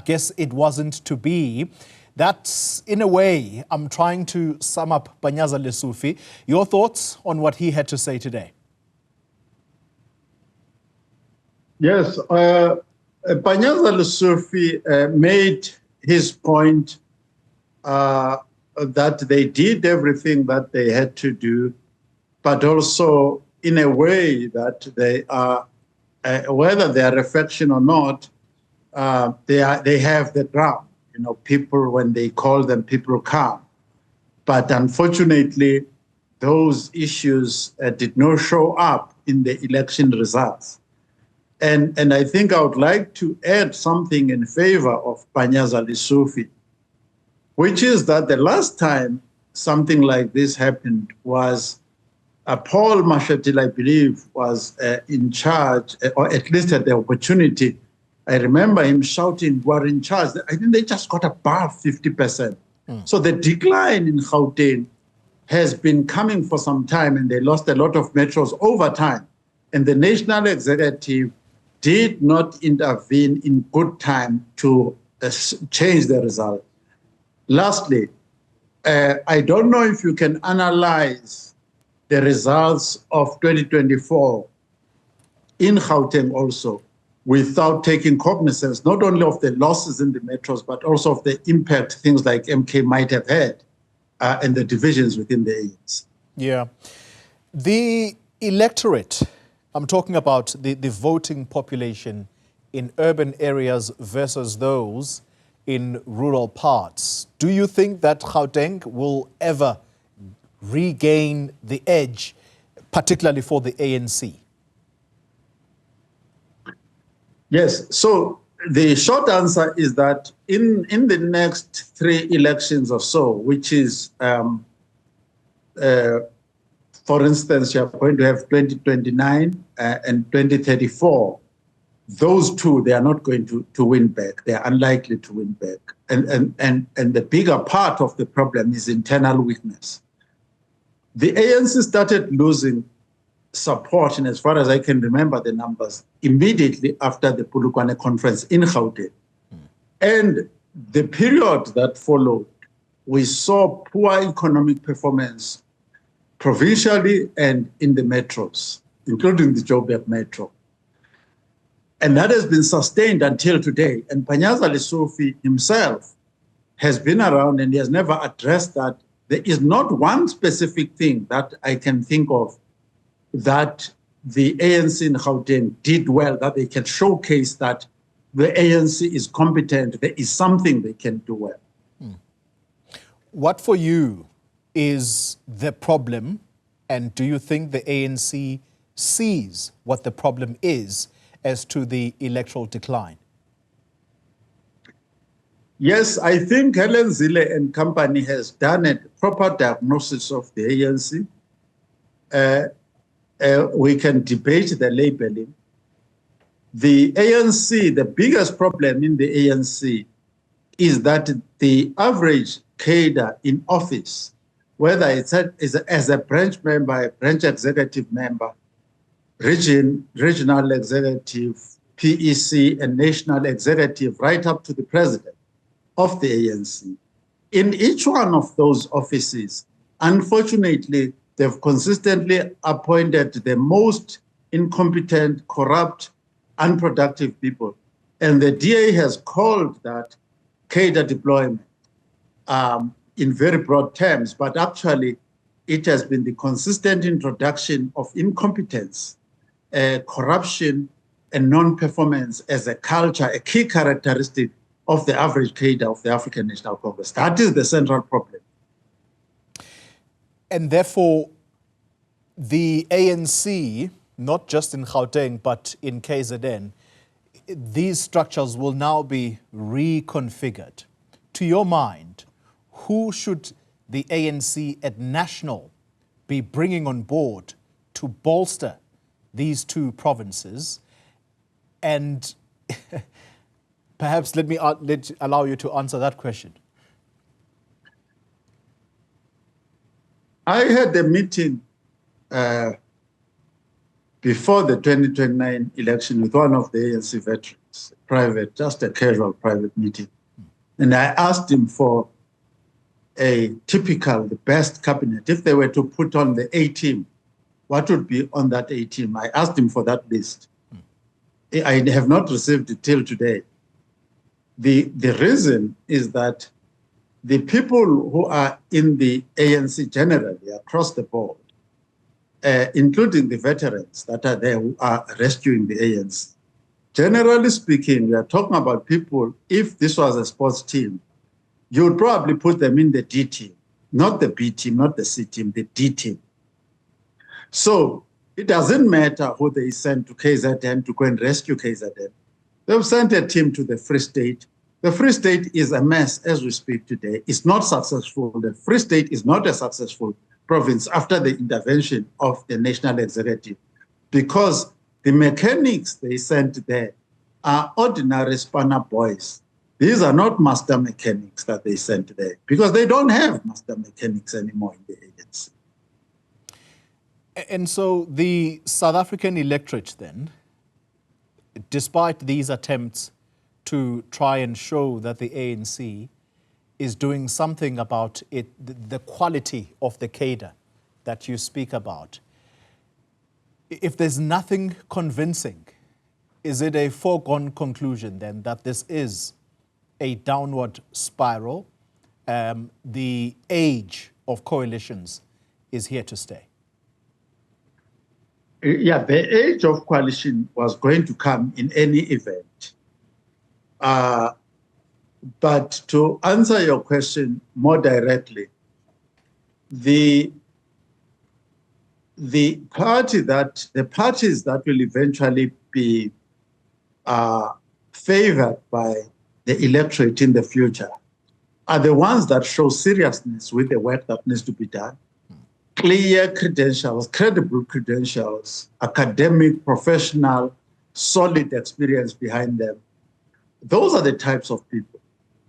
guess it wasn't to be. That's, in a way, I'm trying to sum up Panyaza Lesufi. Your thoughts on what he had to say today? Yes, Panyaza Lesufi made his point that they did everything that they had to do, but also in a way that they are, whether they are reflection or not, they have the ground. You know, people, when they call them, people come. But unfortunately, those issues did not show up in the election results. And I think I would like to add something in favor of Panyaza Lesufi, which is that the last time something like this happened was Paul Mashatile, I believe, was in charge, or at least had the opportunity. I remember him shouting, "We're in charge." I think they just got above 50%. So the decline in Gauteng has been coming for some time, and they lost a lot of metros over time. And the national executive did not intervene in good time to change the result. Lastly, I don't know if you can analyze the results of 2024 in Gauteng also without taking cognizance not only of the losses in the metros, but also of the impact things like MK might have had and the divisions within the ANC. Yeah. The electorate, I'm talking about the voting population in urban areas versus those in rural parts. Do you think that Gauteng will ever regain the edge, particularly for the ANC? Yes. So the short answer is that in the next 3 elections or so, which is, for instance, you're going to have 2029 and 2034. Those two, they are not going to win back. They are unlikely to win back. And the bigger part of the problem is internal weakness. The ANC started losing support, and as far as I can remember the numbers, immediately after the Polokwane conference in Gauteng. And the period that followed, we saw poor economic performance provincially and in the metros, including the Joburg metro. And that has been sustained until today. And Panyaza Lesufi himself has been around and he has never addressed that. There is not one specific thing that I can think of that the ANC in Gauteng did well, that they can showcase that the ANC is competent, there is something they can do well. What for you is the problem, and do you think the ANC sees what the problem is as to the electoral decline? Yes, I think Helen Zille and company has done a proper diagnosis of the ANC. We can debate the labeling. The ANC, the biggest problem in the ANC is that the average cadre in office, whether it's as a branch member, a branch executive member, regional executive, PEC, and national executive, right up to the president of the ANC. In each one of those offices, unfortunately, they've consistently appointed the most incompetent, corrupt, unproductive people. And the DA has called that cadre deployment in very broad terms, but actually it has been the consistent introduction of incompetence, corruption, and non-performance as a culture, a key characteristic of the average cadre of the African National Congress. That is the central problem. And therefore, the ANC, not just in Gauteng, but in KZN, these structures will now be reconfigured. To your mind, who should the ANC at national be bringing on board to bolster these two provinces? And perhaps let me allow you to answer that question. I had a meeting before the 2029 election with one of the ANC veterans. just a casual private meeting. And I asked him for the best cabinet. If they were to put on the A team, what would be on that A team? I asked him for that list. I have not received it till today. The reason is that the people who are in the ANC generally across the board, including the veterans that are there who are rescuing the ANC, generally speaking, we are talking about people, if this was a sports team, you would probably put them in the D team, not the B team, not the C team, the D team. So it doesn't matter who they send to KZN to go and rescue KZN. They've sent a team to the Free State. The Free State is a mess as we speak today. It's not successful. The Free State is not a successful province after the intervention of the national executive, because the mechanics they sent there are ordinary spanner boys. These are not master mechanics that they sent there, because they don't have master mechanics anymore in the agency. And so the South African electorate then, despite these attempts to try and show that the ANC is doing something about it, the quality of the cadre that you speak about, if there's nothing convincing, is it a foregone conclusion then that this is a downward spiral? The age of coalitions is here to stay. Yeah, the age of coalition was going to come in any event. But to answer your question more directly, the parties that will eventually be favored by the electorate in the future are the ones that show seriousness with the work that needs to be done. Clear credentials, credible credentials, academic, professional, solid experience behind them. Those are the types of people.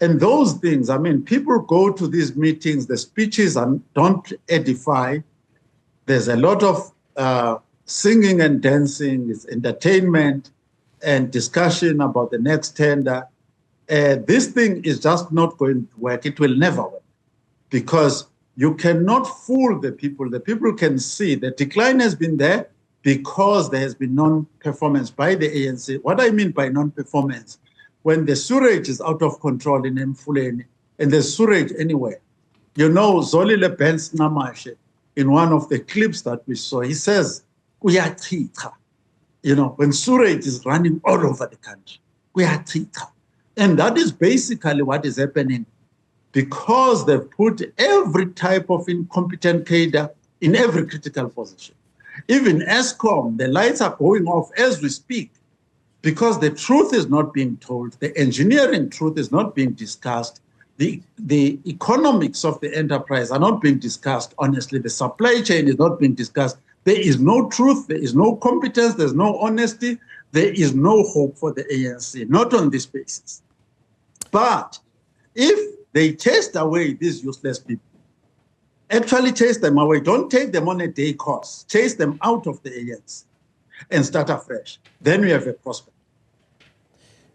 And those things, I mean, people go to these meetings, the speeches don't edify. There's a lot of singing and dancing, it's entertainment and discussion about the next tender. This thing is just not going to work. It will never work, because you cannot fool the people. The people can see the decline has been there because there has been non-performance by the ANC. What I mean by non-performance, when the sewage is out of control in Mfuleni, and there's sewage anywhere. You know, Xoli Mngambi, in one of the clips that we saw, he says, "Kuyachitha." You know, when sewage is running all over the country, kuyachitha. And that is basically what is happening, because they've put every type of incompetent cadre in every critical position. Even ESCOM, the lights are going off as we speak, because the truth is not being told. The engineering truth is not being discussed. The economics of the enterprise are not being discussed. Honestly, the supply chain is not being discussed. There is no truth. There is no competence. There's no honesty. There is no hope for the ANC, not on this basis. But if they chased away these useless people, actually chase them away, don't take them on a day course, chase them out of the ANC and start afresh, then we have a prospect.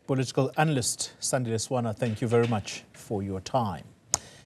Political analyst Sandile Swana, thank you very much for your time.